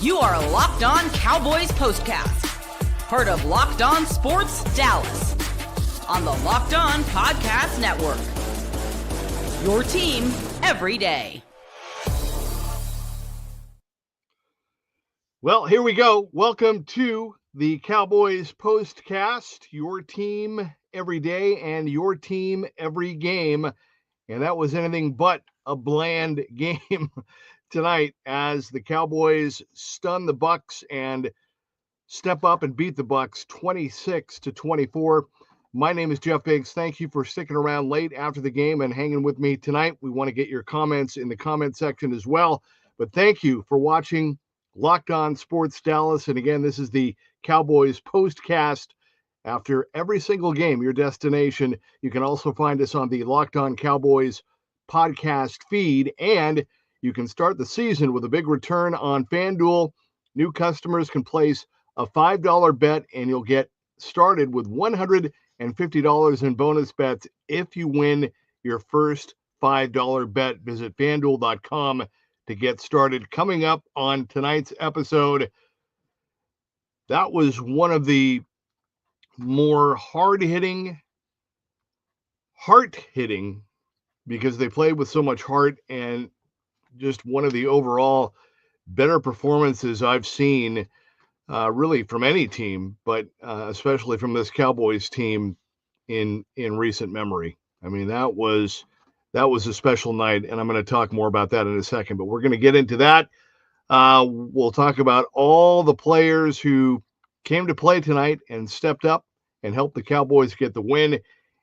You are Locked On Cowboys POSTCAST, part of Locked On Sports Dallas, on the Locked On Podcast Network. Your team every day. Well, here we go. Welcome to the Cowboys POSTCAST, your team every day and your team every game. And that was anything but a bland game tonight as the Cowboys stun the Bucs and step up and beat the Bucs 26-24. My name is Jeff Biggs. Thank you for sticking around late after the game and hanging with me tonight. We want to get your comments in the comment section as well. But thank you for watching Locked On Sports Dallas. And again, this is the Cowboys POSTCAST. After every single game, your destination. You can also find us on the Locked On Cowboys podcast feed. And you can start the season with a big return on FanDuel. New customers can place a $5 bet, and you'll get started with $150 in bonus bets if you win your first $5 bet. Visit FanDuel.com to get started. Coming up on tonight's episode, that was one of the more hard-hitting, because they played with so much heart, and just one of the overall better performances I've seen really from any team, but especially from this Cowboys team in recent memory. I mean, that was a special night, and I'm going to talk more about that in a second, but we're going to get into that. We'll talk about all the players who came to play tonight and stepped up and helped the Cowboys get the win,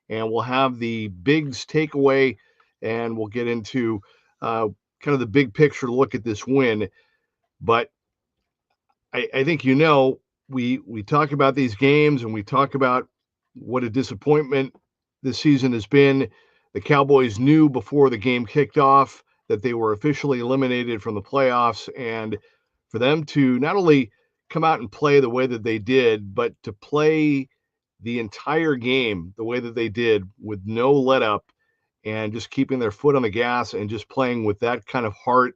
and we'll have the Biggs takeaway, and we'll get into kind of the big picture look at this win. But I think, we talk about these games and we talk about what a disappointment this season has been. The Cowboys knew before the game kicked off that they were officially eliminated from the playoffs, and for them to not only come out and play the way that they did, but to play the entire game the way that they did with no let up and just keeping their foot on the gas and just playing with that kind of heart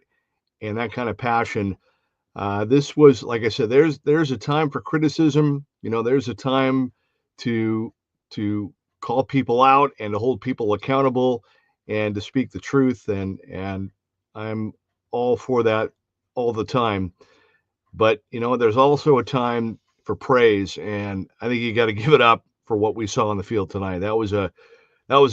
and that kind of passion. This was, like I said, there's a time for criticism. There's a time to call people out and to hold people accountable and to speak the truth. And I'm all for that all the time. But, there's also a time for praise. And I think you got to give it up for what we saw on the field tonight. That was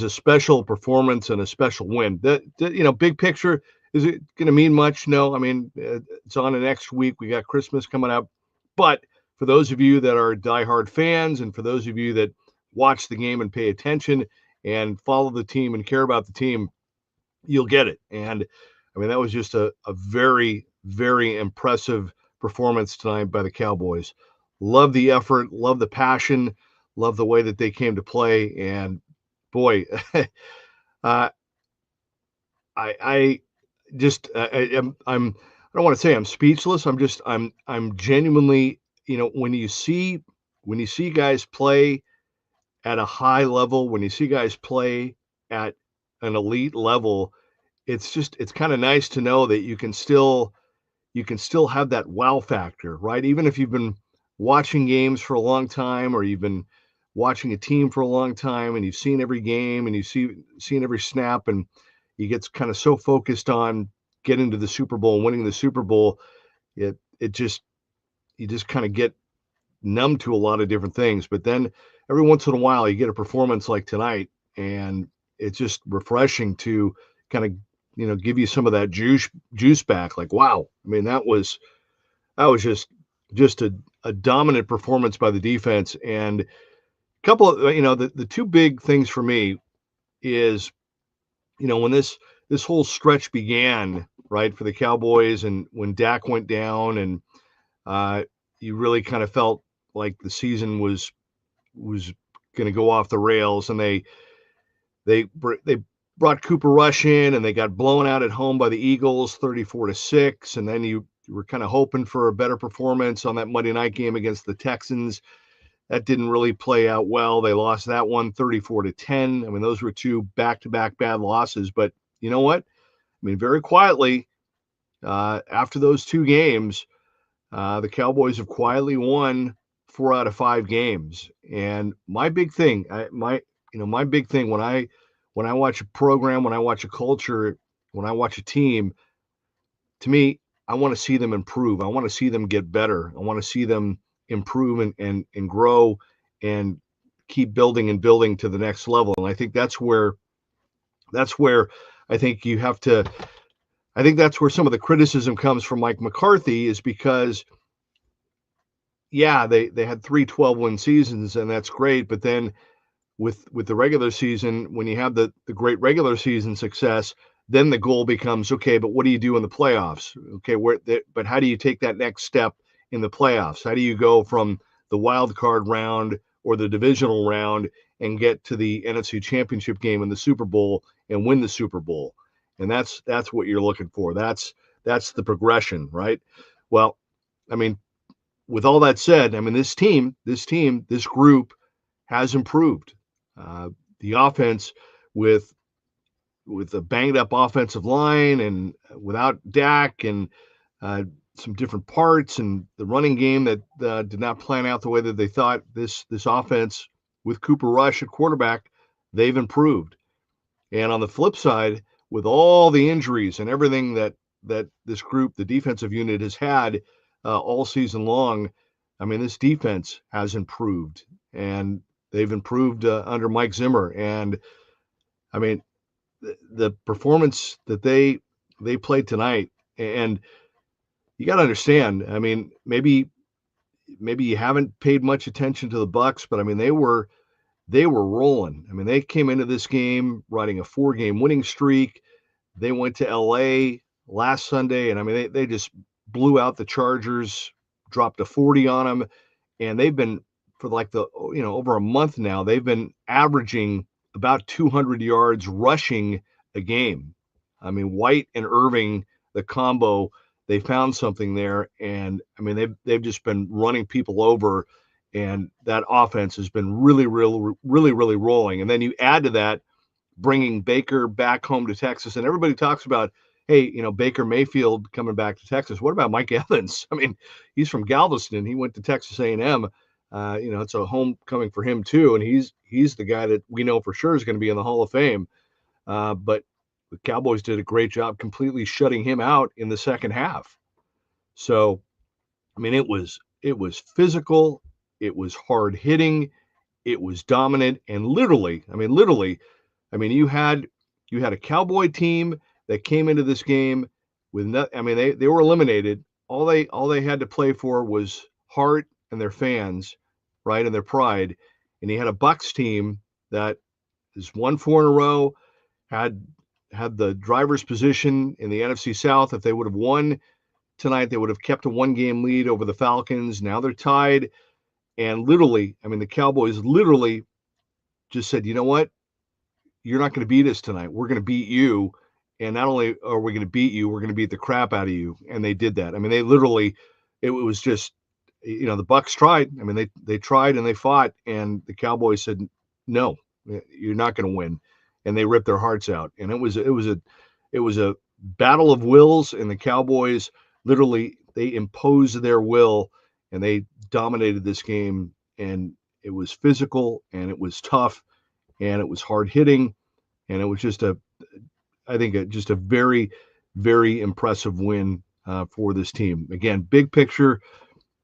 a special performance and a special win. Big picture, is it going to mean much? No. I mean, it's on the next week. We got Christmas coming up. But for those of you that are diehard fans, and for those of you that watch the game and pay attention and follow the team and care about the team, you'll get it. And I mean, that was just a very, very impressive performance tonight by the Cowboys. Love the effort, love the passion, love the way that they came to play. And boy, I don't want to say I'm speechless. I'm genuinely, when you see guys play at a high level, when you see guys play at an elite level, it's kind of nice to know that you can still have that wow factor, right? Even if you've been watching games for a long time, or you've been watching a team for a long time and you've seen every game and you've seen every snap, and you get kind of so focused on getting to the Super Bowl and winning the Super Bowl, you just kind of get numb to a lot of different things. But then every once in a while you get a performance like tonight, and it's just refreshing to kind of give you some of that juice back. Like, wow. I mean, that was just a dominant performance by the defense. And a couple of, the two big things for me is, when this whole stretch began, right, for the Cowboys, and when Dak went down, and you really kind of felt like the season was going to go off the rails, and they brought Cooper Rush in, and they got blown out at home by the Eagles 34-6, and then you were kind of hoping for a better performance on that Monday night game against the Texans. That didn't really play out well. They lost that one 34-10. I mean, those were two back-to-back bad losses. But you know what? I mean, very quietly, after those two games, The Cowboys have quietly won 4 out of 5 games. And my big thing, my big thing when I watch a program, when I watch a culture, when I watch a team, to me, I want to see them improve. I want to see them get better. I want to see them improve and grow and keep building and building to the next level. And I think that's where I think you have to. I think that's where some of the criticism comes from Mike McCarthy, is because yeah, they had 3 12-win seasons, and that's great. But then with the regular season, when you have the great regular season success, then the goal becomes, okay, but what do you do in the playoffs? Okay, but how do you take that next step in the playoffs? How do you go from the wild card round or the divisional round and get to the NFC Championship game in the Super Bowl and win the Super Bowl? And that's what you're looking for. That's the progression, right? Well, I mean, with all that said, I mean, this group has improved. The offense with a banged up offensive line and without Dak and some different parts, and the running game that did not plan out the way that they thought, this offense with Cooper Rush at quarterback, they've improved. And on the flip side, with all the injuries and everything that this group, the defensive unit, has had all season long, I mean, this defense has improved, and they've improved under Mike Zimmer. And I mean, the performance that they played tonight, and you got to understand, I mean, maybe you haven't paid much attention to the Bucs, but I mean, they were rolling. I mean, they came into this game riding a 4-game winning streak. They went to LA last Sunday, and I mean, they just blew out the Chargers, dropped a 40 on them, and they've been, for like over a month now, they've been averaging about 200 yards rushing a game. I mean, White and Irving, the combo, they found something there, and I mean, they've just been running people over, and that offense has been really rolling. And then you add to that, bringing Baker back home to Texas, and everybody talks about, hey, Baker Mayfield coming back to Texas. What about Mike Evans? I mean, he's from Galveston. He went to Texas A&M. It's a homecoming for him too, and he's the guy that we know for sure is going to be in the Hall of Fame. But the Cowboys did a great job completely shutting him out in the second half. So, I mean, it was physical, it was hard hitting, it was dominant, and literally, you had a Cowboy team that came into this game with they were eliminated. All they had to play for was heart and their fans, right, and their pride. And he had a Bucs team that has won 4 in a row, had the driver's position in the NFC South. If they would have won tonight, they would have kept a 1-game lead over the Falcons. Now they're tied. And literally, I mean, the Cowboys literally just said, you know what? You're not going to beat us tonight. We're going to beat you. And not only are we going to beat you, we're going to beat the crap out of you. And they did that. I mean, they literally, it was just, the Bucs tried. I mean, they tried and they fought, and the Cowboys said, no, you're not going to win. And they ripped their hearts out. And it was a battle of wills, and the Cowboys literally, they imposed their will and they dominated this game. And it was physical, and it was tough, and it was hard hitting, and it was just I think just a very, very impressive win for this team. Again, big picture,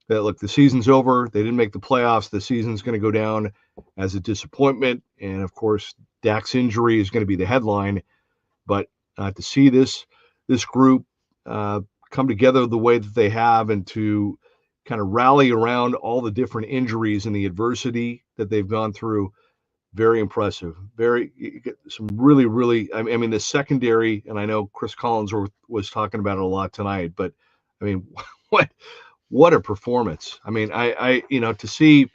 that look, the season's over. They didn't make the playoffs. The season's going to go down as a disappointment, and of course, Dak's injury is going to be the headline. But to see this group come together the way that they have, and to kind of rally around all the different injuries and the adversity that they've gone through, very impressive. Some really, I mean, the secondary, and I know Chris Collinsworth was talking about it a lot tonight, but I mean, what a performance. I mean, to see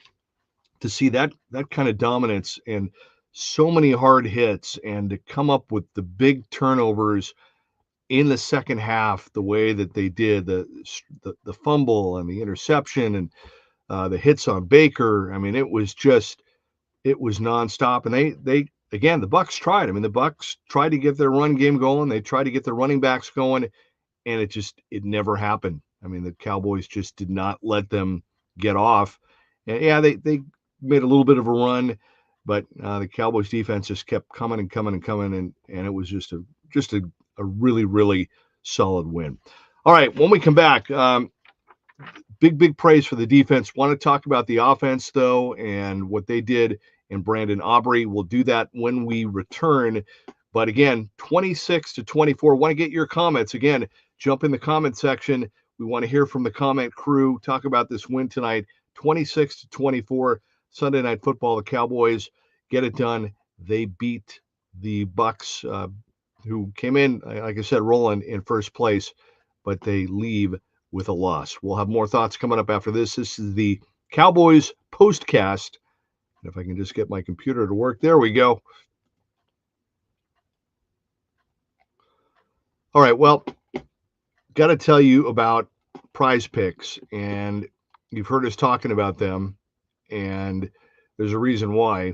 that kind of dominance and so many hard hits, and to come up with the big turnovers in the second half the way that they did, the fumble and the interception and the hits on Baker. I mean, it was nonstop. And they again, the Bucs tried. I mean, the Bucs tried to get their run game going. They tried to get their running backs going, and it never happened. I mean, the Cowboys just did not let them get off. And yeah, they made a little bit of a run, but the Cowboys defense just kept coming and coming and coming, and it was just a really, really solid win. All right, when we come back, big praise for the defense. Want to talk about the offense, though, and what they did in Brandon Aubrey. We'll do that when we return. But again, 26-24. Want to get your comments. Again, jump in the comment section. We want to hear from the comment crew. Talk about this win tonight. 26-24. Sunday Night Football. The Cowboys get it done. They beat the Bucs, who came in, like I said, rolling in first place, but they leave with a loss. We'll have more thoughts coming up after this. This is the Cowboys POSTCAST. If I can just get my computer to work. There we go. All right, well, got to tell you about Prize Picks, and you've heard us talking about them, and there's a reason why.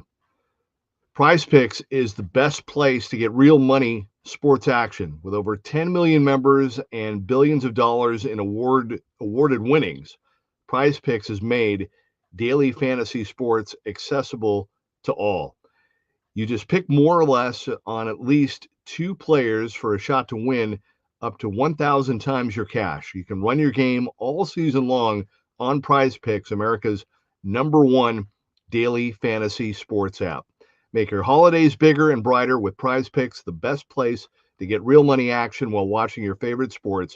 Prize Picks is the best place to get real money sports action. With over 10 million members and billions of dollars in awarded winnings, Prize Picks has made daily fantasy sports accessible to all. You just pick more or less on at least 2 players for a shot to win up to 1,000 times your cash. You can run your game all season long on Prize Picks, America's #1 daily fantasy sports app. Make your holidays bigger and brighter with Prize Picks, the best place to get real money action while watching your favorite sports.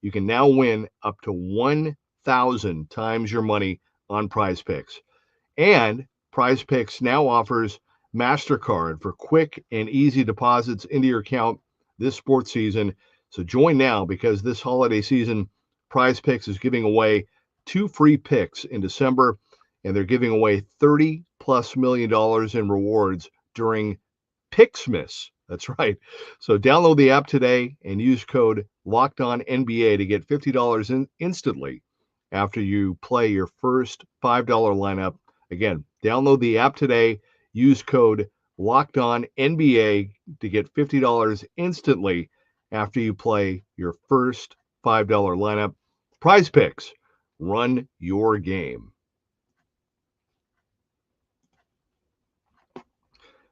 You can now win up to 1,000 times your money on Prize Picks. And Prize Picks now offers MasterCard for quick and easy deposits into your account this sports season. So join now, because this holiday season, Prize Picks is giving away 2 free picks in December, and they're giving away $30+ million in rewards during Picksmas. That's right. So download the app today and use code LOCKEDONNBA to get $50 instantly after you play your first $5 lineup. Again, download the app today, use code LOCKEDONNBA to get $50 instantly after you play your first $5 lineup. Prize Picks, run your game.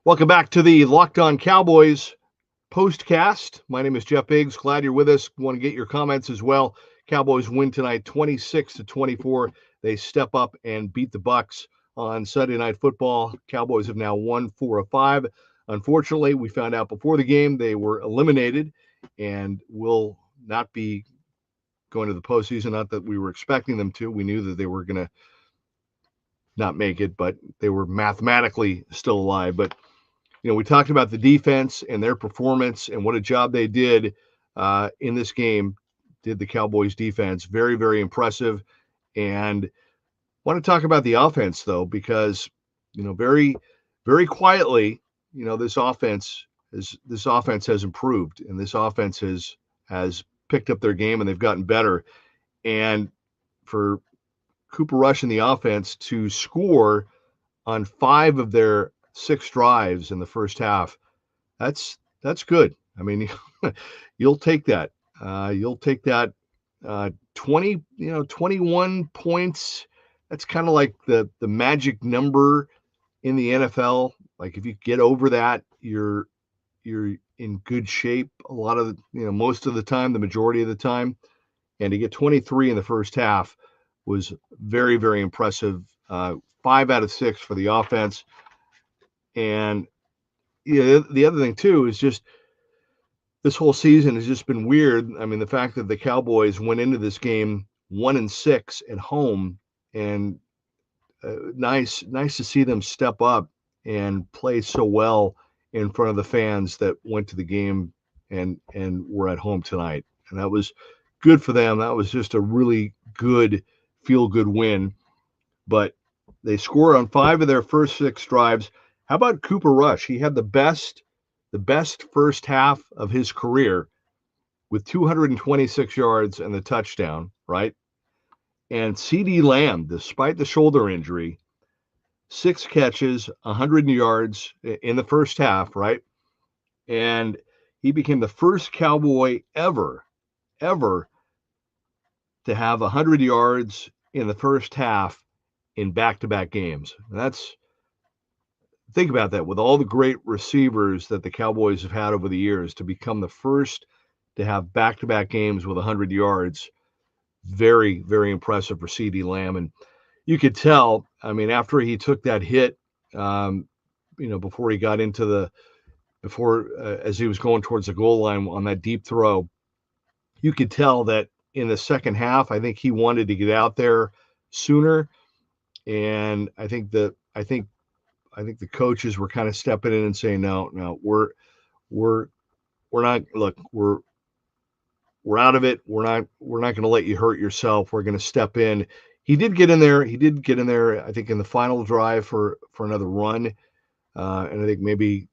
Welcome back to the Locked On Cowboys POSTCAST. My name is Jeff Biggs. Glad you're with us. Want to get your comments as well. Cowboys win tonight 26-24. They step up and beat the Bucs on Sunday Night Football. Cowboys have now won 4 of 5. Unfortunately, we found out before the game they were eliminated and will not be going to the postseason. Not that we were expecting them to. We knew that they were going to not make it, but they were mathematically still alive. But we talked about the defense and their performance and what a job they did in this game. Did the Cowboys defense. Very, very impressive. And want to talk about the offense, though, because, very, very quietly, this offense has improved, and this offense has picked up their game, and they've gotten better. And for Cooper Rush and the offense to score on 5 of their 6 drives in the first half, that's good. I mean, you'll take that. You'll take that. 21 points. That's kind of like the magic number in the NFL. Like if you get over that, you're in good shape. A lot of most of the time, the majority of the time, and to get 23 in the first half was very, very impressive. 5 out of 6 for the offense. And the other thing too is just this whole season has just been weird. I mean, the fact that the Cowboys went into this game 1-6 at home, and nice to see them step up and play so well in front of the fans that went to the game and were at home tonight. And that was good for them. That was just a really good, feel-good win. But they scored on 5 of their first 6 drives. How about Cooper Rush? He had the best first half of his career with 226 yards and the touchdown, right? And CeeDee Lamb, despite the shoulder injury, 6 catches, 100 yards in the first half, right? And he became the first Cowboy ever to have 100 yards in the first half in back-to-back games. Think about that. With all the great receivers that the Cowboys have had over the years, to become the first to have back-to-back games with 100 yards, very, very impressive for CeeDee Lamb. And you could tell, I mean, after he took that hit, before he got into as he was going towards the goal line on that deep throw, you could tell that in the second half, I think he wanted to get out there sooner. And I think the coaches were kind of stepping in and saying, no, we're not, look, we're out of it. We're not going to let you hurt yourself. We're going to step in. He did get in there. I think in the final drive for another run. And I think maybe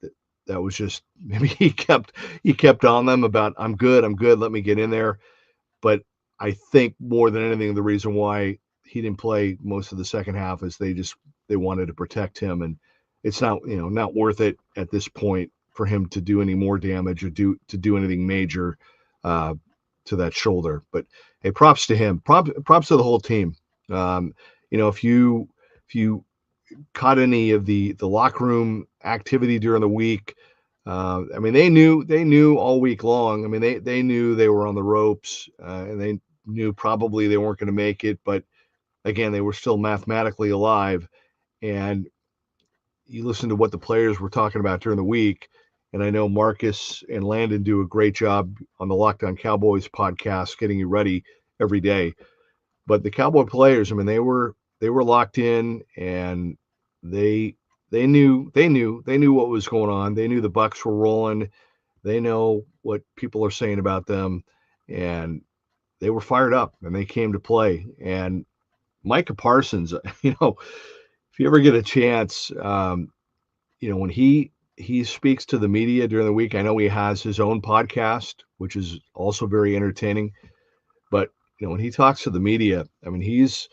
that was just, maybe he kept on them about, I'm good. Let me get in there. But I think more than anything, the reason why he didn't play most of the second half is they wanted to protect him. And it's not worth it at this point for him to do any more damage or do anything major to that shoulder. But hey, props to him. Props to the whole team. If you caught any of the locker room activity during the week, I mean, they knew all week long. I mean, they knew they were on the ropes, and they knew probably they weren't going to make it. But again, they were still mathematically alive. And you listen to what the players were talking about during the week. And I know Marcus and Landon do a great job on the Locked On Cowboys podcast, getting you ready every day. But the Cowboy players, I mean, they were locked in, and they knew what was going on. They knew the Bucs were rolling. They know what people are saying about them, and they were fired up, and they came to play. And Micah Parsons, if you ever get a chance, when he speaks to the media during the week, I know he has his own podcast, which is also very entertaining. But when he talks to the media, I mean, he's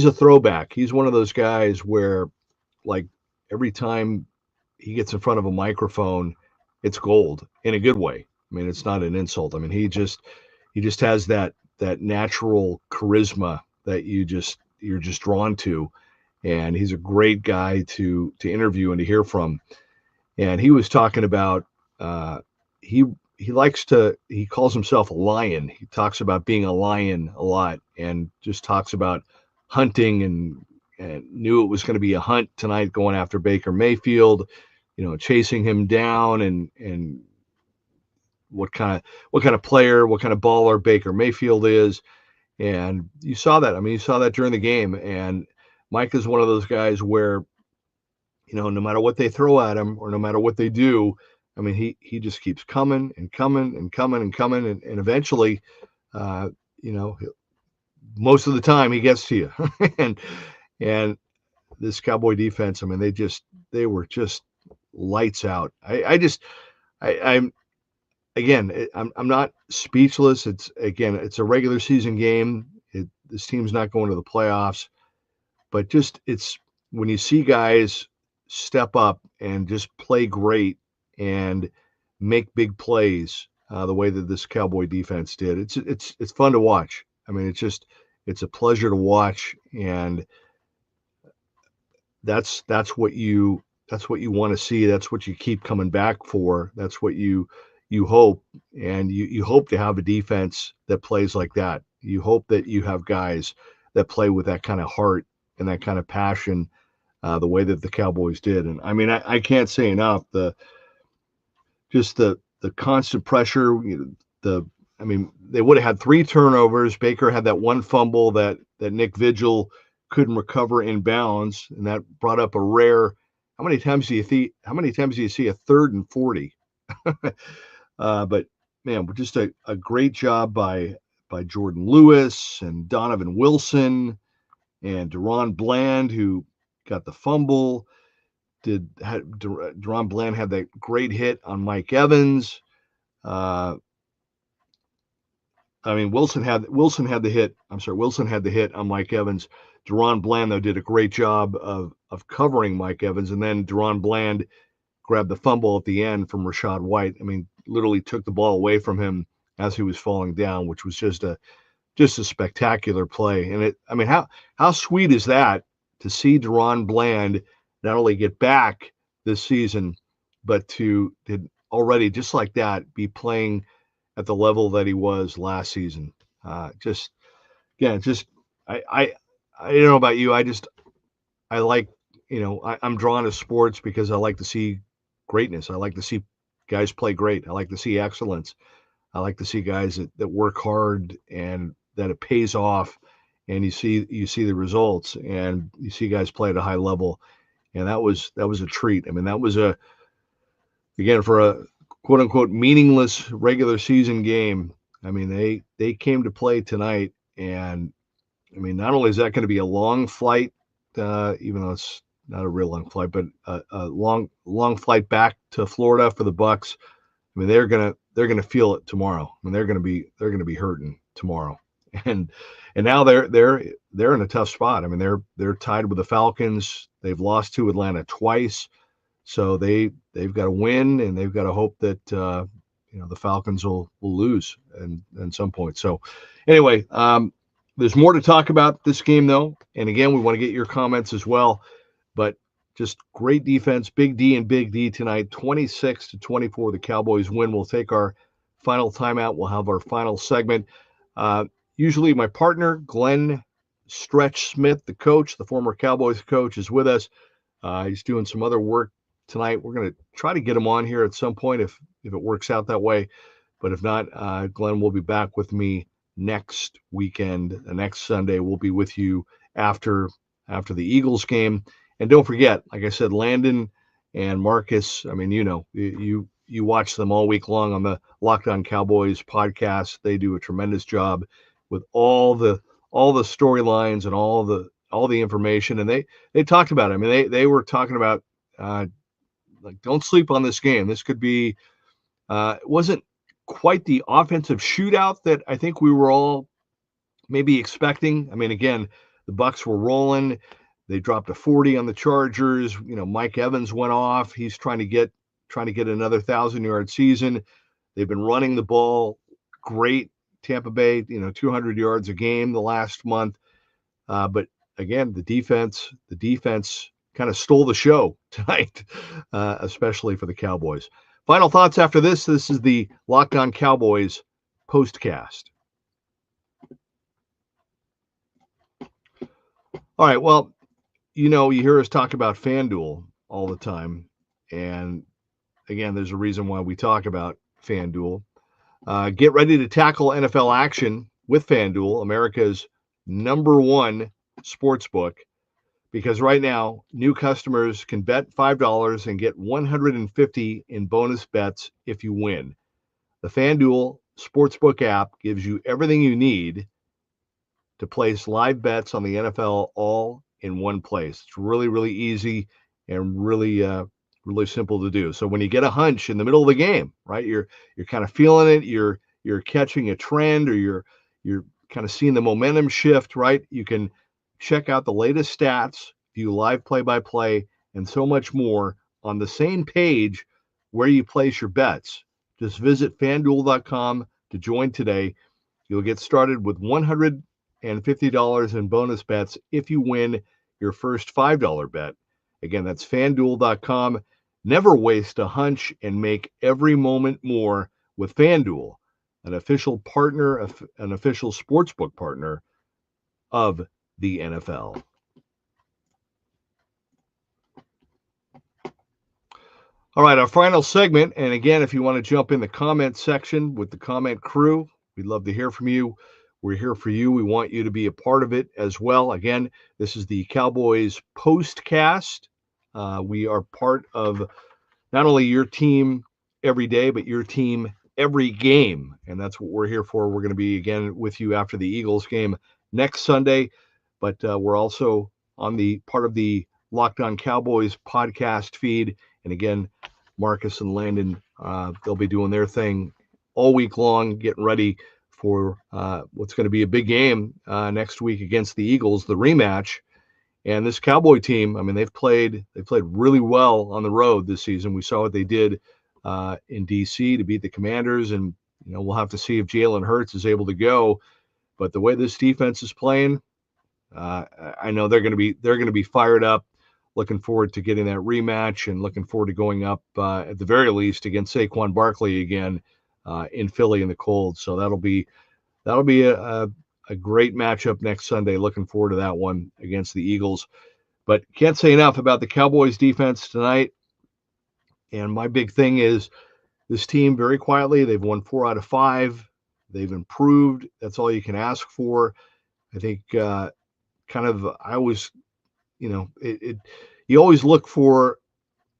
a throwback. He's one of those guys where, like, every time he gets in front of a microphone, it's gold in a good way. I mean, it's not an insult. I mean, he just has that natural charisma that you're just drawn to. And he's a great guy to interview and to hear from. And he was talking about he calls himself a lion. He talks about being a lion a lot, and just talks about hunting, and knew it was going to be a hunt tonight going after Baker Mayfield, chasing him down, and what kind of player, what kind of baller Baker Mayfield is. And you saw that. I mean, you saw that during the game. And Mike is one of those guys where, no matter what they throw at him or no matter what they do, I mean, he just keeps coming and coming and coming and coming. And eventually, most of the time he gets to you. and this Cowboy defense, I mean, they were just lights out. I'm not speechless. It's a regular season game. This team's not going to the playoffs, but it's when you see guys step up and just play great and make big plays the way that this Cowboy defense did. It's fun to watch. I mean, it's a pleasure to watch, and that's what you want to see. That's what you keep coming back for. That's what you hope, and you hope to have a defense that plays like that. You hope that you have guys that play with that kind of heart and that kind of passion, the way that the Cowboys did. And I mean, I can't say enough, the constant pressure, they would have had 3 turnovers. Baker had that one fumble that Nick Vigil couldn't recover in bounds, and that brought up a rare. How many times do you see a 3rd and 40? But man, just a great job by Jordan Lewis and Donovan Wilson and Deron Bland, who got the fumble. Deron Bland had that great hit on Mike Evans. Wilson had the hit. Wilson had the hit on Mike Evans. Deron Bland, though, did a great job of covering Mike Evans, and then Deron Bland grabbed the fumble at the end from Rachaad White. I mean, literally took the ball away from him as he was falling down, which was just a just a spectacular play. And how sweet is that to see Deron Bland not only get back this season, but to already just like that be playing at the level that he was last season. I don't know about you. I like, I'm drawn to sports because I like to see greatness. I like to see guys play great. I like to see excellence. I like to see guys that work hard and that it pays off, and you see the results, and you see guys play at a high level. And that was a treat. I mean, that was again, for a quote unquote meaningless regular season game. I mean, they came to play tonight, and I mean, not only is that going to be a long flight, even though it's not a real long flight, but a long flight back to Florida for the Bucs. I mean, they're gonna feel it tomorrow. I mean, they're gonna be hurting tomorrow, and now they're in a tough spot. I mean, they're tied with the Falcons. They've lost to Atlanta twice, so they've got to win, and they've got to hope that the Falcons will lose at some point. So anyway, there's more to talk about this game though, and again, we want to get your comments as well. But just great defense, Big D and Big D tonight, 26-24. The Cowboys win. We'll take our final timeout. We'll have our final segment. Usually my partner, Glenn Stretch Smith, the coach, the former Cowboys coach, is with us. He's doing some other work tonight. We're going to try to get him on here at some point if it works out that way. But if not, Glenn will be back with me next weekend. Next Sunday, we'll be with you after the Eagles game. And don't forget, like I said, Landon and Marcus, I mean, you watch them all week long on the Locked On Cowboys podcast. They do a tremendous job with all the storylines and all the information. And they talked about it. I mean, they were talking about like, don't sleep on this game. This could be it wasn't quite the offensive shootout that I think we were all maybe expecting. I mean, again, the Bucs were rolling. They dropped a 40 on the Chargers. Mike Evans went off. He's trying to get another 1,000-yard season. They've been running the ball great. Tampa Bay, 200 yards a game the last month. But again, the defense kind of stole the show tonight, especially for the Cowboys. Final thoughts after this. This is the Locked On Cowboys postcast. All right, well, you hear us talk about FanDuel all the time. And again, there's a reason why we talk about FanDuel. Get ready to tackle NFL action with FanDuel, America's #1 sportsbook, because right now, new customers can bet $5 and get $150 in bonus bets if you win. The FanDuel Sportsbook app gives you everything you need to place live bets on the NFL all in one place. It's really, really easy and really simple to do. So when you get a hunch in the middle of the game, right, you're kind of feeling it, you're catching a trend, or you're kind of seeing the momentum shift, right? You can check out the latest stats, view live play-by-play, and so much more on the same page where you place your bets. Just visit FanDuel.com to join today. You'll get started with $150 in bonus bets if you win your first $5 bet. Again, that's FanDuel.com. Never waste a hunch and make every moment more with FanDuel, an official partner, an official sportsbook partner of the NFL. All right, our final segment. And again, if you want to jump in the comment section with the comment crew, we'd love to hear from you. We're here for you. We want you to be a part of it as well. Again, this is the Cowboys postcast. We are part of not only your team every day, but your team every game. And that's what we're here for. We're going to be, again, with you after the Eagles game next Sunday. But we're also on the part of the Locked On Cowboys podcast feed. And again, Marcus and Landon, they'll be doing their thing all week long, getting ready for what's going to be a big game next week against the Eagles, the rematch. And this Cowboy team, I mean, they've played really well on the road this season. We saw what they did in D.C. to beat the Commanders, and we'll have to see if Jalen Hurts is able to go But the way this defense is playing, I know they're going to be fired up. Looking forward to getting that rematch and looking forward to going up at the very least against Saquon Barkley again in Philly in the cold. So that'll be a great matchup next Sunday. Looking forward to that one against the Eagles. But can't say enough about the Cowboys defense tonight. And my big thing is this team very quietly, they've won 4 out of 5. They've improved. That's all you can ask for. I think I always, you always look for,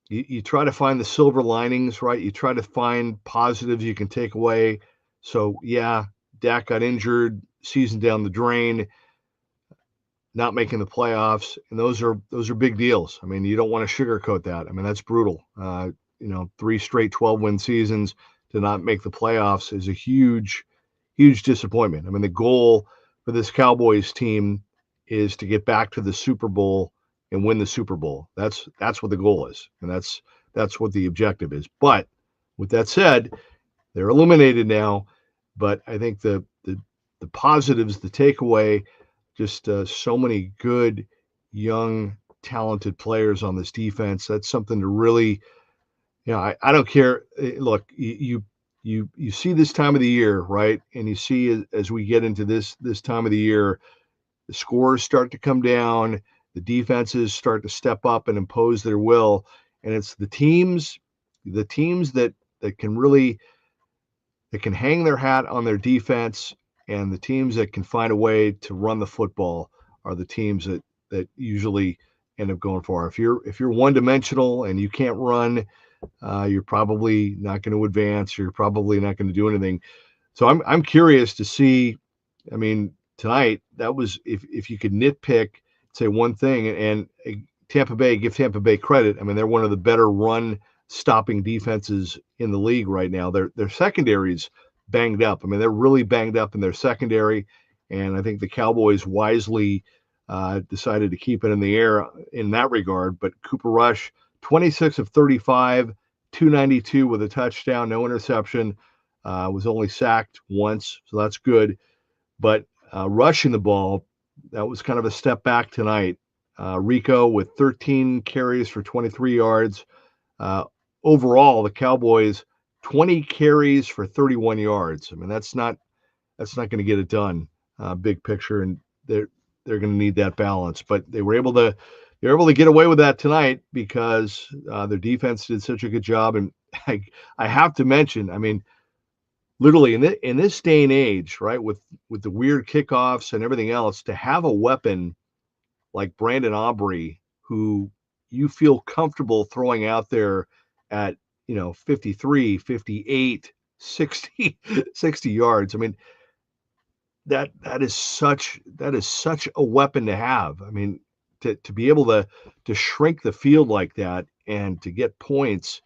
you try to find the silver linings, right? You try to find positives you can take away. So, yeah, Dak got injured, season down the drain, not making the playoffs, and those are big deals. I mean, you don't want to sugarcoat that. I mean, that's brutal. 3 straight 12-win seasons to not make the playoffs is a huge, huge disappointment. I mean, the goal for this Cowboys team is to get back to the Super Bowl and win the Super Bowl. That's what the goal is, and that's what the objective is. But with that said, they're eliminated now. But I think the positives, the takeaway, just so many good, young, talented players on this defense. That's something to really, I don't care. Look, you see this time of the year, right? And you see as we get into this time of the year, the scores start to come down, the defenses start to step up and impose their will, and it's the teams that can really, that can hang their hat on their defense, and the teams that can find a way to run the football are the teams that usually end up going far. If you're one-dimensional and you can't run, you're probably not going to advance. You're probably not going to do anything. So I'm curious to see. I mean, tonight, that was, if you could nitpick, say one thing, and give Tampa Bay credit. I mean, they're one of the better run stopping defenses in the league right now. Their secondary's banged up. I mean, they're really banged up in their secondary, and I think the Cowboys wisely decided to keep it in the air in that regard. But Cooper Rush, 26 of 35, 292 with a touchdown, no interception, was only sacked once, so that's good. But rushing the ball, that was kind of a step back tonight. Rico with 13 carries for 23 yards. Overall, the Cowboys 20 carries for 31 yards. I mean, that's not going to get it done. Big picture, and they're going to need that balance. But they were able to get away with that tonight because their defense did such a good job. And I have to mention, I mean, literally in this day and age, right, with the weird kickoffs and everything else, to have a weapon like Brandon Aubrey, who you feel comfortable throwing out there at 53, 58, 60 yards. I mean, that is such a weapon to have. I mean, to be able to shrink the field like that and to get points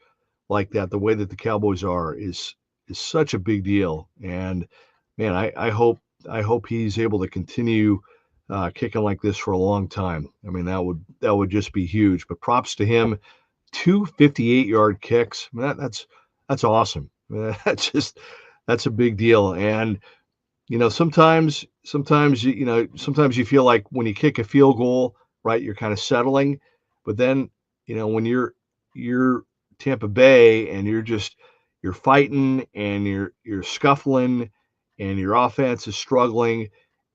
like that, the way that the Cowboys are, is such a big deal. And man, I hope he's able to continue kicking like this for a long time. I mean, that would just be huge. But props to him. 2 58-yard kicks. I mean, that's awesome. I mean, that's a big deal. And sometimes you feel like when you kick a field goal, right, you're kind of settling. But then when you're Tampa Bay and you're fighting and you're scuffling and your offense is struggling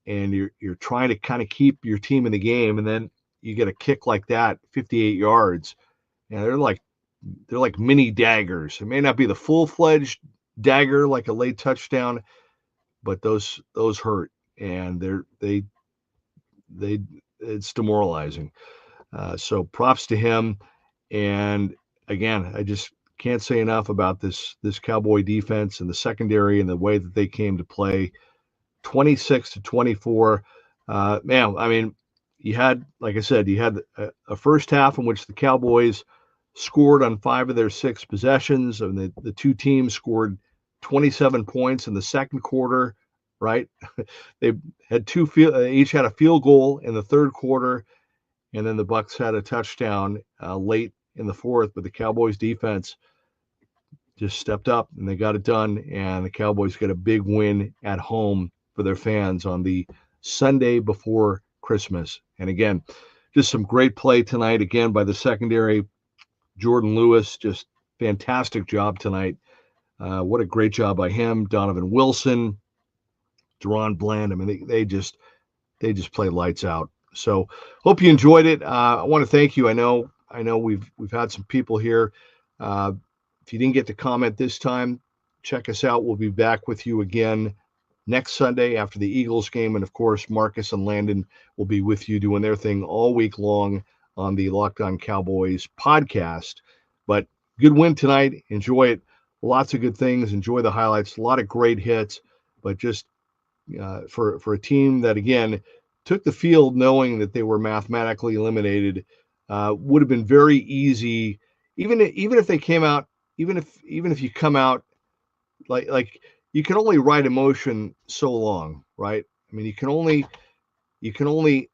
and you're trying to kind of keep your team in the game, and then you get a kick like that, 58 yards. They're like mini daggers. It may not be the full-fledged dagger like a late touchdown, but those hurt, and it's demoralizing. So props to him. And again, I just can't say enough about this Cowboy defense and the secondary and the way that they came to play. 26-24. Man, I mean, like I said, you had a first half in which the Cowboys scored on 5 of their 6 possessions, and the two teams scored 27 points in the second quarter, right? They had each had a field goal in the third quarter, and then the Bucs had a touchdown late in the fourth, but the Cowboys defense just stepped up and they got it done, and the Cowboys get a big win at home for their fans on the Sunday before Christmas. And again, just some great play tonight, again, by the secondary. Jordan Lewis, just fantastic job tonight. What a great job by him. Donovan Wilson, Deron Bland. I mean, they just play lights out. So hope you enjoyed it. I want to thank you. I know we've had some people here. If you didn't get to comment this time, check us out. We'll be back with you again next Sunday after the Eagles game. And of course, Marcus and Landon will be with you doing their thing all week long on the Locked On Cowboys podcast. But good win tonight. Enjoy it. Lots of good things. Enjoy the highlights. A lot of great hits. But just for a team that, again, took the field knowing that they were mathematically eliminated, would have been very easy. Even if they came out, even if you come out like you can only ride emotion so long, right? I mean, you can only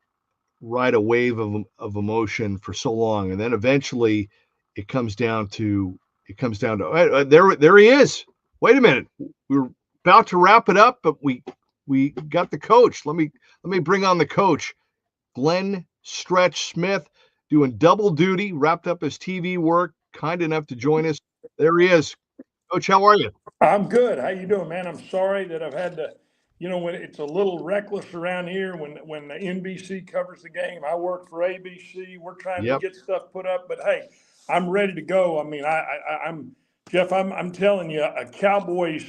ride a wave of emotion for so long, and then eventually it comes down to there he is. Wait a minute, we're about to wrap it up, but we got the coach. Let me bring on the coach, Glenn Stretch Smith, doing double duty, wrapped up his TV work, kind enough to join us. There he is. Coach, how are you? I'm good. How you doing, man? I'm sorry that I've had to, when it's a little reckless around here when the NBC covers the game. I work for ABC. We're trying to get stuff put up, but hey, I'm ready to go. I mean, I'm Jeff. I'm telling you, a Cowboys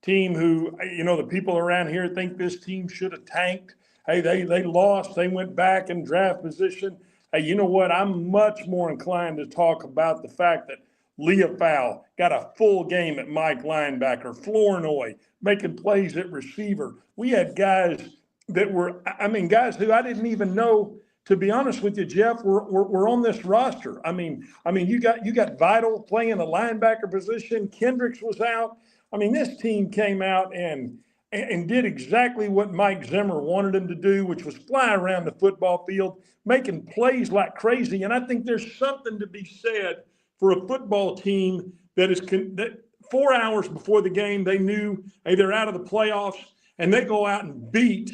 team who, the people around here think this team should have tanked. Hey, they lost. They went back in draft position. Hey, you know what? I'm much more inclined to talk about the fact that Leofau got a full game at Mike linebacker. Flournoy making plays at receiver. We had guys that were, guys who I didn't even know, to be honest with you, Jeff, were on this roster. I mean, you got Vital playing the linebacker position. Kendricks was out. I mean, this team came out and did exactly what Mike Zimmer wanted them to do, which was fly around the football field, making plays like crazy. And I think there's something to be said for a football team that 4 hours before the game, they knew, hey, they're out of the playoffs, and they go out and beat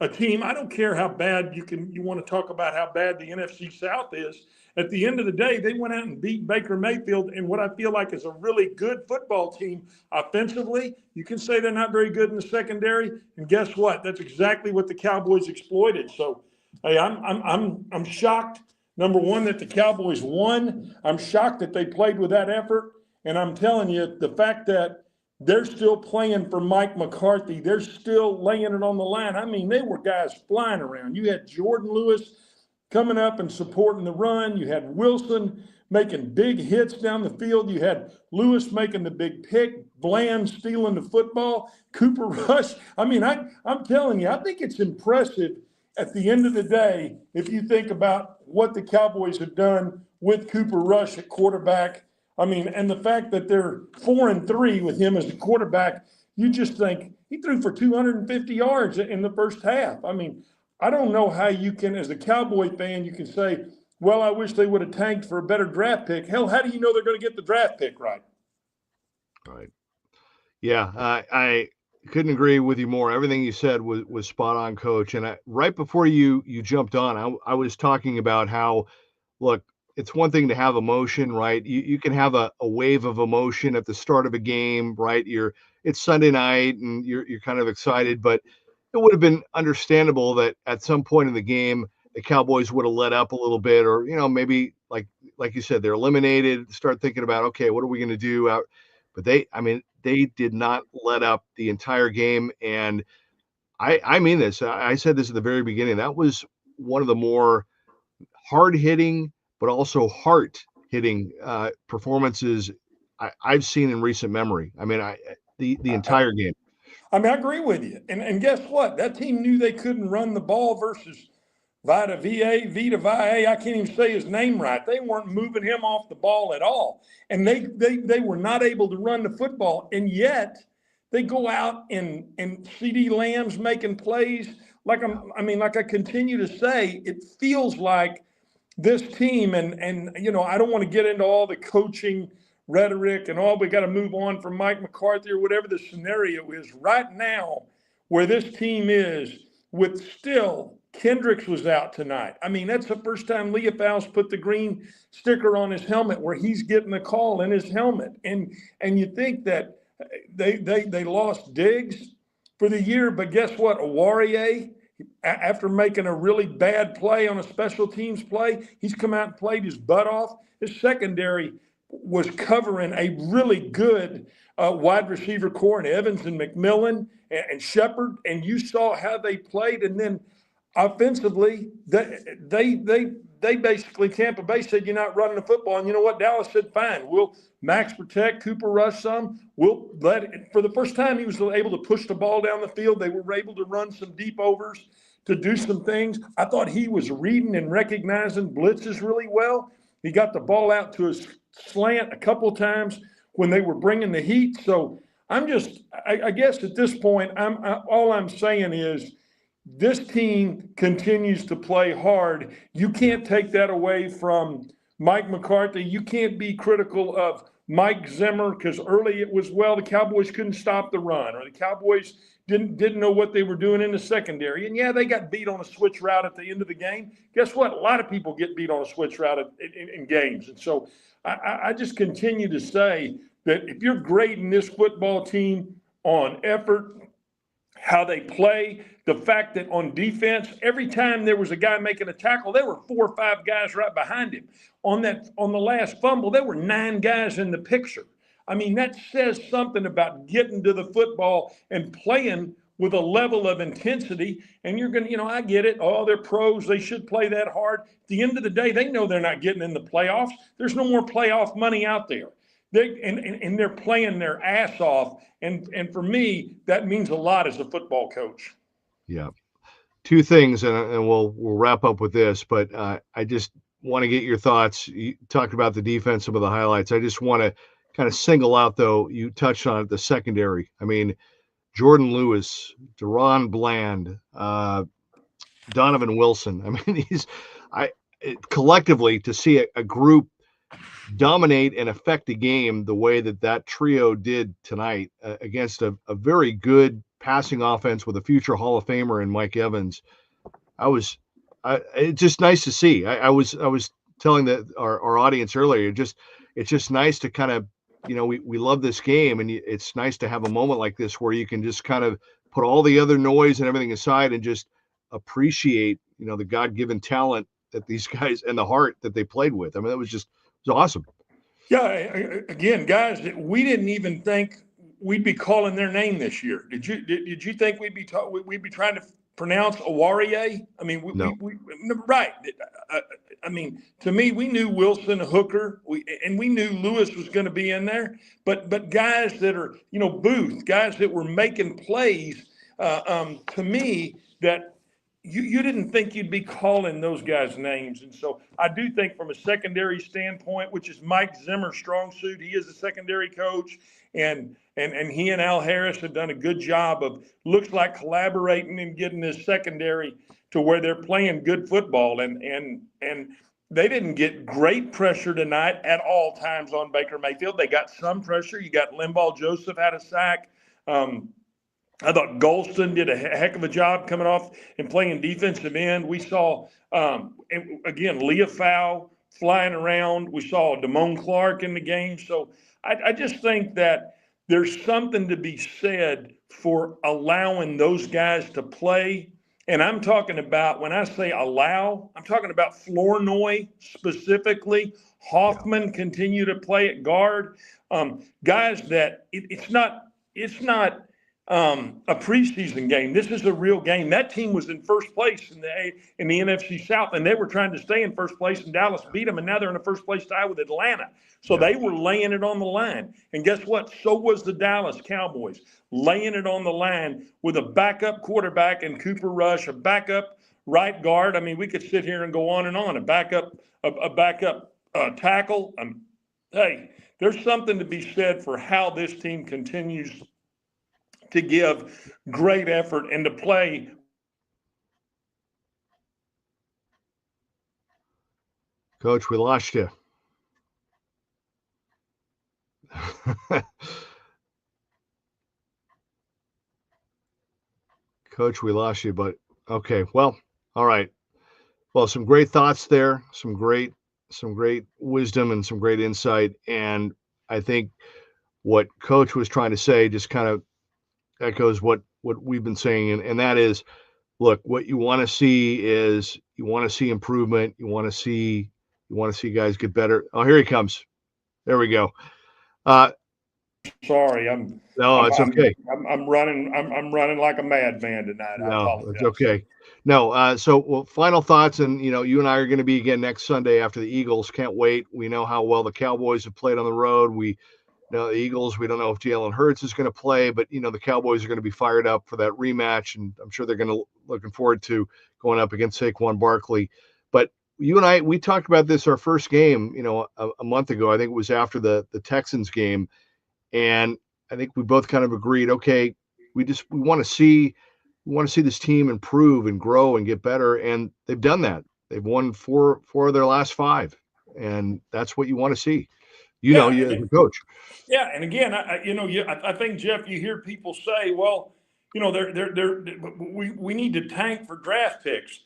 a team. I don't care how bad you want to talk about how bad the NFC South is. At the end of the day, they went out and beat Baker Mayfield in what I feel like is a really good football team. Offensively, you can say they're not very good in the secondary, and guess what? That's exactly what the Cowboys exploited. So, hey, I'm shocked. Number one, that the Cowboys won. I'm shocked that they played with that effort. And I'm telling you, the fact that they're still playing for Mike McCarthy, they're still laying it on the line. I mean, they were guys flying around. You had Jordan Lewis coming up and supporting the run. You had Wilson making big hits down the field. You had Lewis making the big pick, Bland stealing the football, Cooper Rush. I mean, I'm telling you, I think it's impressive at the end of the day, if you think about what the Cowboys have done with Cooper Rush at quarterback, I mean, and the fact that they're 4-3 with him as a quarterback, you just think he threw for 250 yards in the first half. I mean, I don't know how you can, as a Cowboy fan, you can say, well, I wish they would have tanked for a better draft pick. Hell, how do you know they're going to get the draft pick right? Right. Yeah, I couldn't agree with you more. Everything you said was spot on, Coach. And right before you jumped on, I was talking about how, look, it's one thing to have emotion, right? You can have a wave of emotion at the start of a game, right? It's Sunday night and you're kind of excited, but it would have been understandable that at some point in the game, the Cowboys would have let up a little bit, or, maybe like you said, they're eliminated, start thinking about, okay, what are we going to do out? But they did not let up the entire game. And I mean this, I said this at the very beginning, that was one of the more hard-hitting, but also heart-hitting performances I've seen in recent memory. I mean, the entire game. I mean, I agree with you. And guess what? That team knew they couldn't run the ball versus Vita Vea. I can't even say his name right. They weren't moving him off the ball at all. And they were not able to run the football. And yet they go out and CeeDee Lamb's making plays. Like I continue to say, it feels like this team, and I don't want to get into all the coaching rhetoric and all, we got to move on from Mike McCarthy or whatever the scenario is. Right now, where this team is with still Kendricks was out tonight. I mean, that's the first time Leopold's put the green sticker on his helmet where he's getting the call in his helmet. And you think that they lost Diggs for the year, but guess what? Awarie, after making a really bad play on a special teams play, he's come out and played his butt off. His secondary was covering a really good wide receiver core in Evans and McMillan and Shepard, and you saw how they played. And then offensively, they basically, Tampa Bay said, you're not running the football. And you know what? Dallas said, fine, we'll max protect, Cooper rush some. We'll let it. For the first time, he was able to push the ball down the field. They were able to run some deep overs to do some things. I thought he was reading and recognizing blitzes really well. He got the ball out to his slant a couple of times when they were bringing the heat. So I guess at this point, all I'm saying is this team continues to play hard. You can't take that away from Mike McCarthy. You can't be critical of Mike Zimmer because early it was, well, the Cowboys couldn't stop the run, or the Cowboys didn't know what they were doing in the secondary. And yeah, they got beat on a switch route at the end of the game. Guess what? A lot of people get beat on a switch route in games. And so I just continue to say that if you're grading this football team on effort, how they play, the fact that on defense, every time there was a guy making a tackle, there were 4 or 5 guys right behind him. On the last fumble, there were 9 guys in the picture. I mean, that says something about getting to the football and playing with a level of intensity. And you're going to, I get it. Oh, they're pros. They should play that hard. At the end of the day, they know they're not getting in the playoffs. There's no more playoff money out there. They're playing their ass off. And for me, that means a lot as a football coach. Yeah. 2 things, and we'll wrap up with this, but I just want to get your thoughts. You talked about the defense, some of the highlights. I just want to kind of single out, though, you touched on it, the secondary. I mean, Jordan Lewis, Deron Bland, Donovan Wilson. I mean, collectively to see a group dominate and affect a game the way that trio did tonight against a very good passing offense with a future Hall of Famer in Mike Evans. It's just nice to see. I was telling our audience earlier, it's just nice to kind of, we love this game, and it's nice to have a moment like this where you can just kind of put all the other noise and everything aside and just appreciate, the God-given talent that these guys and the heart that they played with. I mean, it was awesome. Yeah, again, guys, we didn't even think we'd be calling their name this year. Did you think we'd be trying to pronounce Awarie? I mean, No. Right. I mean, to me, we knew Wilson, Hooker, and we knew Lewis was going to be in there. But guys that are, Booth, guys that were making plays, to me, that you didn't think you'd be calling those guys' names. And so I do think from a secondary standpoint, which is Mike Zimmer's strong suit, he is a secondary coach, and he and Al Harris have done a good job of, looks like, collaborating and getting this secondary to where they're playing good football. And they didn't get great pressure tonight at all times on Baker Mayfield. They got some pressure. You got Linval Joseph had a sack. I thought Golston did a heck of a job coming off and playing defensive end. We saw, again, Leofow flying around. We saw Damone Clark in the game. So I just think that there's something to be said for allowing those guys to play. And I'm talking about, when I say allow, I'm talking about Flournoy specifically. Hoffman continue to play at guard. Guys that it's not a preseason game. This is a real game. That team was in first place in the NFC South, and they were trying to stay in first place, and Dallas beat them, and now they're in a first place tie with Atlanta. So they were laying it on the line. And guess what? So was the Dallas Cowboys, laying it on the line with a backup quarterback and Cooper Rush, a backup right guard. I mean, we could sit here and go on and on. A backup tackle. Hey, there's something to be said for how this team continues to give great effort and to play. Coach, we lost you. Coach, we lost you, but okay. Well, all right. Well, some great thoughts there, some great wisdom and some great insight. And I think what Coach was trying to say just kind of echoes what we've been saying, and that is, look, what you want to see is you want to see improvement. You want to see guys get better. Oh, here he comes. There we go. Sorry, No, it's okay. I'm running like a madman tonight. I No, apologize. it's okay. No, so final thoughts, and you and I are going to be again next Sunday after the Eagles. Can't wait. We know how well the Cowboys have played on the road. We know the Eagles. We don't know if Jalen Hurts is going to play, but the Cowboys are going to be fired up for that rematch, and I'm sure they're going to looking forward to going up against Saquon Barkley. But you and I, we talked about this our first game, a month ago. I think it was after the Texans game, and I think we both kind of agreed, okay, we want to see this team improve and grow and get better, and they've done that. They've won four of their last 5, and that's what you want to see. You as a coach. Yeah, and again, I think, Jeff, you hear people say, well, we need to tank for draft picks.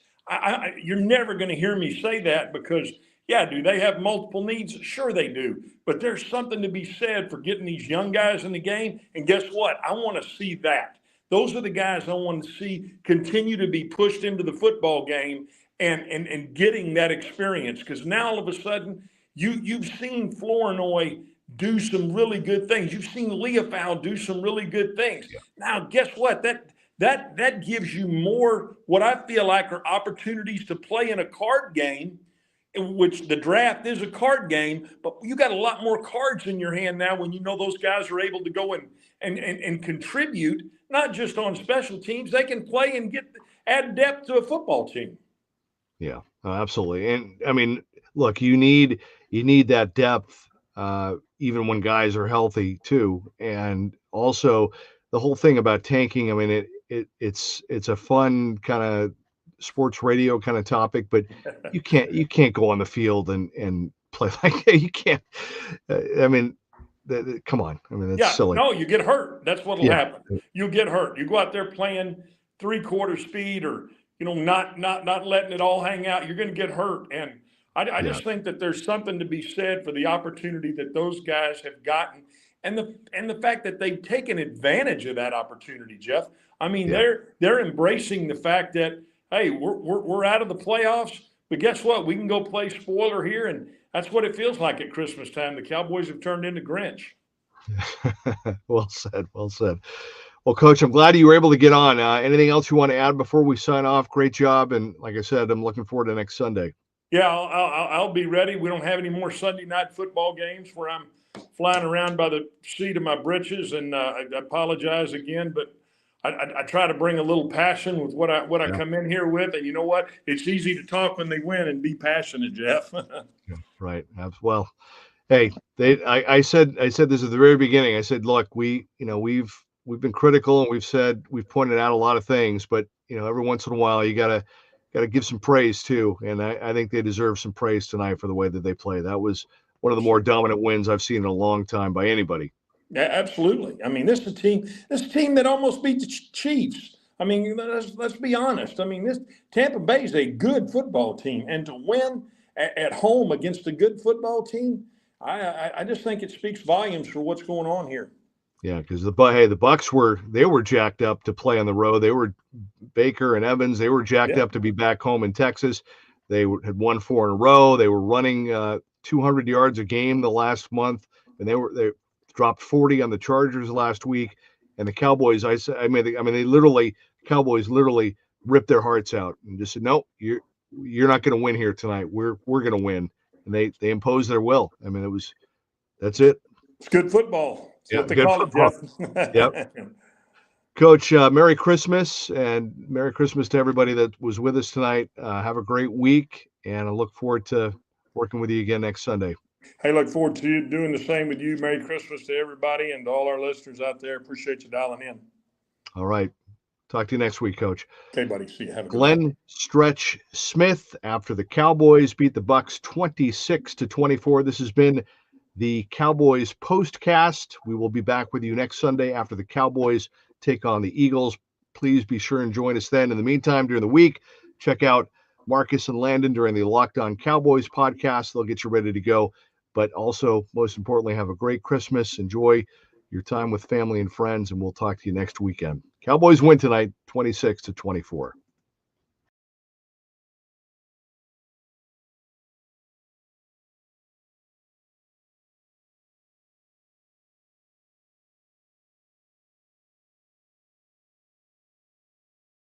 You're never going to hear me say that because, yeah, do they have multiple needs? Sure they do. But there's something to be said for getting these young guys in the game. And guess what? I want to see that. Those are the guys I want to see continue to be pushed into the football game and getting that experience. Because now all of a sudden, you've seen Flournoy do some really good things. You've seen Leofow do some really good things. Yeah. Now, guess what? That gives you more what I feel like are opportunities to play in a card game, which the draft is a card game, but you got a lot more cards in your hand now when those guys are able to go and contribute, not just on special teams. They can play and add depth to a football team. Yeah, absolutely. And I mean, look, you need that depth even when guys are healthy too. And also the whole thing about tanking, I mean, it's a fun kind of sports radio kind of topic, but you can't go on the field and play like that. You can't. I mean, come on. I mean, it's silly. No, you get hurt. That's what'll happen. You get hurt. You go out there playing 3/4 speed, or not letting it all hang out. You're going to get hurt, and I just think that there's something to be said for the opportunity that those guys have gotten, and the fact that they've taken advantage of that opportunity, Jeff. I mean, they're embracing the fact that, hey, we're out of the playoffs, but guess what? We can go play spoiler here, and that's what it feels like at Christmas time. The Cowboys have turned into Grinch. Well said. Well said. Well, Coach, I'm glad you were able to get on. Anything else you want to add before we sign off? Great job, and like I said, I'm looking forward to next Sunday. Yeah, I'll be ready. We don't have any more Sunday night football games where I'm flying around by the seat of my britches, and I apologize again, but I try to bring a little passion with what I come in here with, and you know what? It's easy to talk when they win and be passionate, Jeff. Right. Well, hey, I said this at the very beginning. I said, look, we've been critical, and we've pointed out a lot of things, but every once in a while you gotta give some praise too, and I think they deserve some praise tonight for the way that they play. That was one of the more dominant wins I've seen in a long time by anybody. Yeah, absolutely. I mean, this is a team that almost beat the Chiefs. I mean, let's be honest. I mean, this Tampa Bay is a good football team, and to win at home against a good football team, I just think it speaks volumes for what's going on here. Yeah, because the Bucs were jacked up to play on the road. They were Baker and Evans. They were jacked up to be back home in Texas. They had won 4 in a row. They were running 200 yards a game the last month, and they dropped 40 on the Chargers last week. And the Cowboys, Cowboys literally ripped their hearts out and just said, "No, you're not going to win here tonight. We're going to win." And they imposed their will. I mean, that's it. It's good football. That's what they call it, Jeff. Yep. Coach, Merry Christmas, and Merry Christmas to everybody that was with us tonight. Have a great week, and I look forward to working with you again next Sunday. Hey, look forward to you doing the same with you. Merry Christmas to everybody and to all our listeners out there. Appreciate you dialing in. All right. Talk to you next week, Coach. Okay, buddy. See you. Have a good Glenn Stretch Smith after the Cowboys beat the Bucs 26-24. This has been the Cowboys POSTCAST. We will be back with you next Sunday after the Cowboys take on the Eagles. please be sure and join us then. In the meantime, during the week, check out Marcus and Landon during the Locked On Cowboys podcast. They'll get you ready to go. But also, most importantly, have a great Christmas. Enjoy your time with family and friends, and we'll talk to you next weekend. Cowboys win tonight, 26-24.